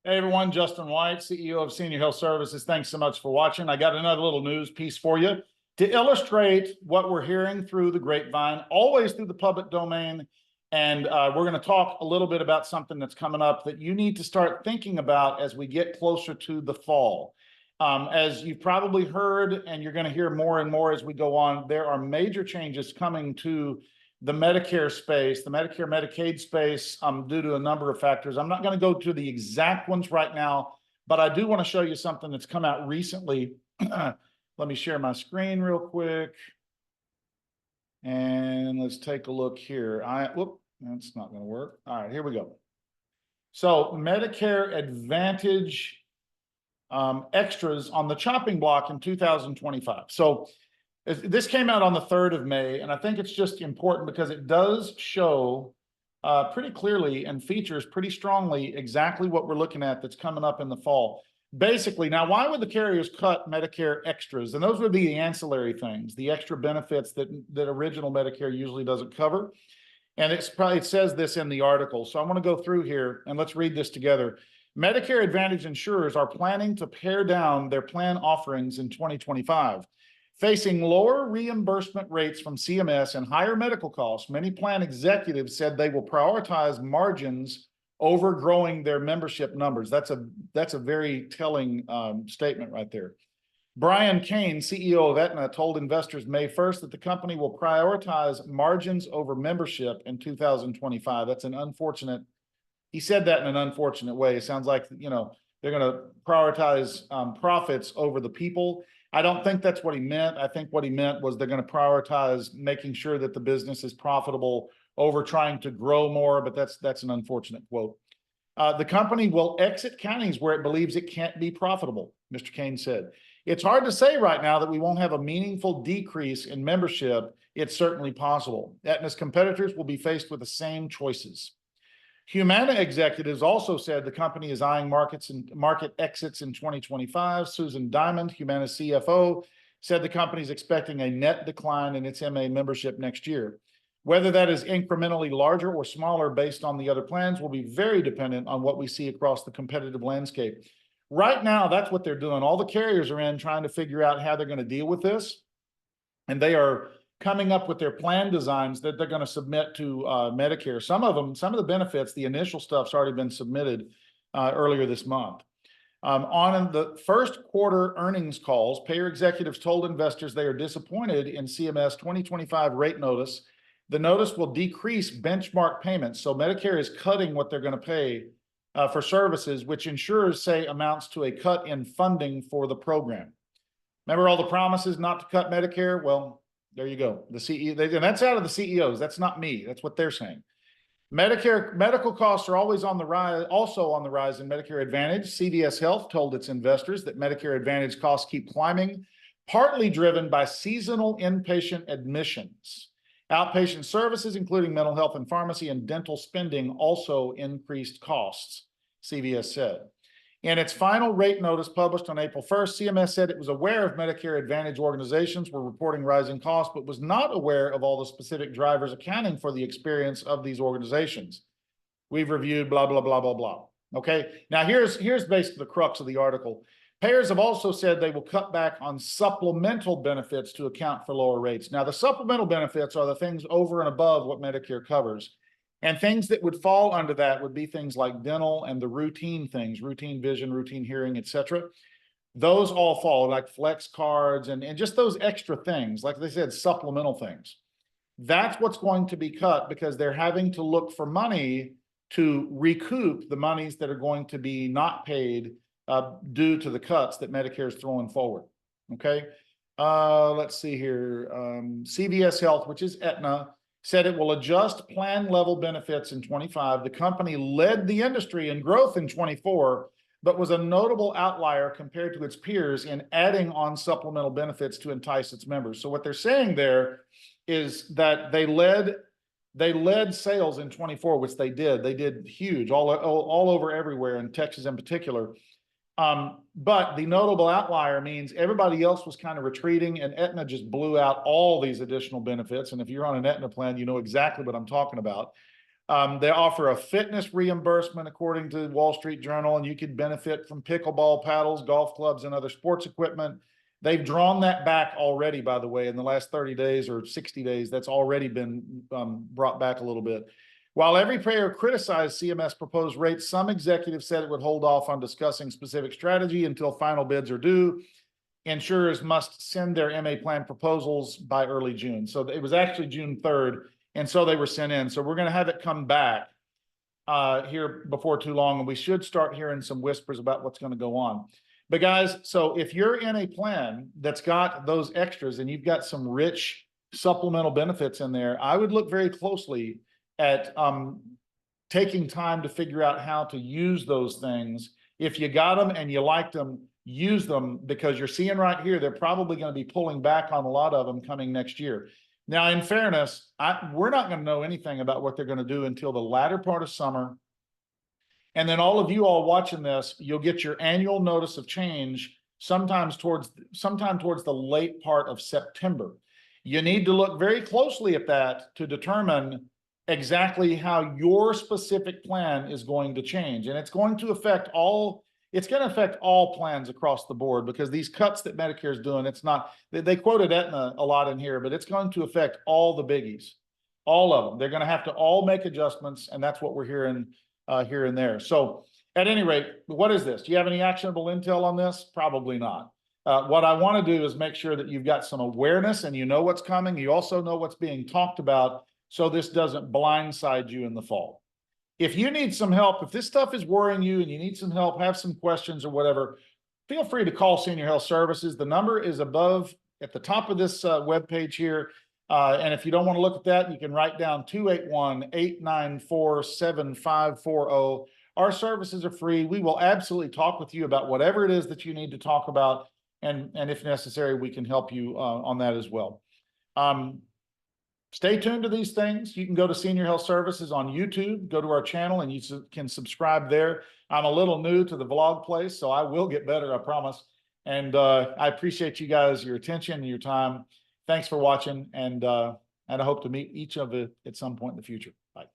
Hey everyone, Justin White, CEO of Senior Health Services. Thanks so much for watching. I got another little news piece for you to illustrate what we're hearing through the grapevine, always through the public domain. And we're going to talk a little bit about something that's coming up that you need to start thinking about as we get closer to the fall. As you've probably heard, and you're going to hear more and more as we go on, there are major changes coming to the Medicare space, the Medicare Medicaid space, due to a number of factors. I'm not going to go to the exact ones right now, but I do want to show you something that's come out recently. Let me share my screen real quick. And let's take a look here. Whoop, that's not going to work. All right, here we go. So Medicare Advantage extras on the chopping block in 2025. So this came out on the 3rd of May, and I think it's just important because it does show pretty clearly and features pretty strongly exactly what we're looking at that's coming up in the fall. Basically, now, why would the carriers cut Medicare Extras? And those would be the ancillary things, the extra benefits that original Medicare usually doesn't cover. And it says this in the article. So I want to go through here and let's read this together. Medicare Advantage insurers are planning to pare down their plan offerings in 2025. Facing lower reimbursement rates from CMS and higher medical costs, many plan executives said they will prioritize margins over growing their membership numbers. That's a very telling statement right there. Brian Kane, CEO of Aetna, told investors May 1st that the company will prioritize margins over membership in 2025. That's an unfortunate. He said that in an unfortunate way. It sounds like, they're going to prioritize profits over the people. I don't think that's what he meant. I think what he meant was they're going to prioritize making sure that the business is profitable over trying to grow more, but that's an unfortunate quote. The company will exit counties where it believes it can't be profitable, Mr. Kane said. It's hard to say right now that we won't have a meaningful decrease in membership. It's certainly possible. Aetna's competitors will be faced with the same choices. Humana executives also said the company is eyeing market exits in 2025. Susan Diamond, Humana CFO, said the company is expecting a net decline in its MA membership next year. Whether that is incrementally larger or smaller based on the other plans will be very dependent on what we see across the competitive landscape. Right now, that's what they're doing. All the carriers are in trying to figure out how they're going to deal with this. And they are coming up with their plan designs that they're going to submit to Medicare. Some of the benefits, the initial stuff's already been submitted earlier this month. On the first quarter earnings calls, payer executives told investors they are disappointed in CMS 2025 rate notice. The notice will decrease benchmark payments. So Medicare is cutting what they're going to pay for services, which insurers say amounts to a cut in funding for the program. Remember all the promises not to cut Medicare? Well, there you go. The CEO, and that's out of the CEOs. That's not me. That's what they're saying. Medicare medical costs are always on the rise, also on the rise in Medicare Advantage. CVS Health told its investors that Medicare Advantage costs keep climbing, partly driven by seasonal inpatient admissions. Outpatient services, including mental health and pharmacy and dental spending, also increased costs, CVS said. In its final rate notice published on April 1st, CMS said it was aware of Medicare Advantage organizations were reporting rising costs, but was not aware of all the specific drivers accounting for the experience of these organizations. We've reviewed blah, blah, blah, blah, blah. Okay, now here's basically the crux of the article. Payers have also said they will cut back on supplemental benefits to account for lower rates. Now, the supplemental benefits are the things over and above what Medicare covers. And things that would fall under that would be things like dental and the routine things, routine vision, routine hearing, et cetera. Those all fall, like flex cards and just those extra things, like they said, supplemental things. That's what's going to be cut because they're having to look for money to recoup the monies that are going to be not paid due to the cuts that Medicare is throwing forward, okay? Let's see here. CVS Health, which is Aetna, said it will adjust plan level benefits in 25. The company led the industry in growth in 24, but was a notable outlier compared to its peers in adding on supplemental benefits to entice its members. So what they're saying there is that they led sales in 24, which they did. They did huge, all over everywhere, in Texas in particular. But the notable outlier means everybody else was kind of retreating, and Aetna just blew out all these additional benefits. And if you're on an Aetna plan, you know exactly what I'm talking about. They offer a fitness reimbursement according to Wall Street Journal, and you could benefit from pickleball paddles, golf clubs, and other sports equipment. They've drawn that back already, by the way, in the last 30 days or 60 days. That's already been brought back a little bit. While every payer criticized CMS proposed rates, some executives said it would hold off on discussing specific strategy until final bids are due. Insurers must send their MA plan proposals by early June. So it was actually June 3rd, and so they were sent in. So we're going to have it come back here before too long, and we should start hearing some whispers about what's going to go on. But guys, so if you're in a plan that's got those extras and you've got some rich supplemental benefits in there, I would look very closely at taking time to figure out how to use those things. If you got them and you liked them, use them, because you're seeing right here, they're probably going to be pulling back on a lot of them coming next year. Now, in fairness, we're not going to know anything about what they're going to do until the latter part of summer. And then all of you all watching this, you'll get your annual notice of change sometime towards the late part of September. You need to look very closely at that to determine exactly how your specific plan is going to change. And it's going to affect all plans across the board, because these cuts that Medicare is doing, it's not, they quoted Aetna a lot in here, but it's going to affect all the biggies, all of them. They're going to have to all make adjustments, and that's what we're hearing here and there. So at any rate, what is this? Do you have any actionable intel on this? Probably not. What I want to do is make sure that you've got some awareness and you know what's coming. You also know what's being talked about, so this doesn't blindside you in the fall. If you need some help, if this stuff is worrying you and you need some help, have some questions or whatever, feel free to call Senior Health Services. The number is above at the top of this webpage here. And if you don't want to look at that, you can write down 281-894-7540. Our services are free. We will absolutely talk with you about whatever it is that you need to talk about. And if necessary, we can help you on that as well. Stay tuned to these things. You can go to Senior Health Services on YouTube, go to our channel, and you can subscribe there. I'm a little new to the vlog place, so I will get better, I promise. And I appreciate you guys, your attention and your time. Thanks for watching, and I hope to meet each of you at some point in the future. Bye.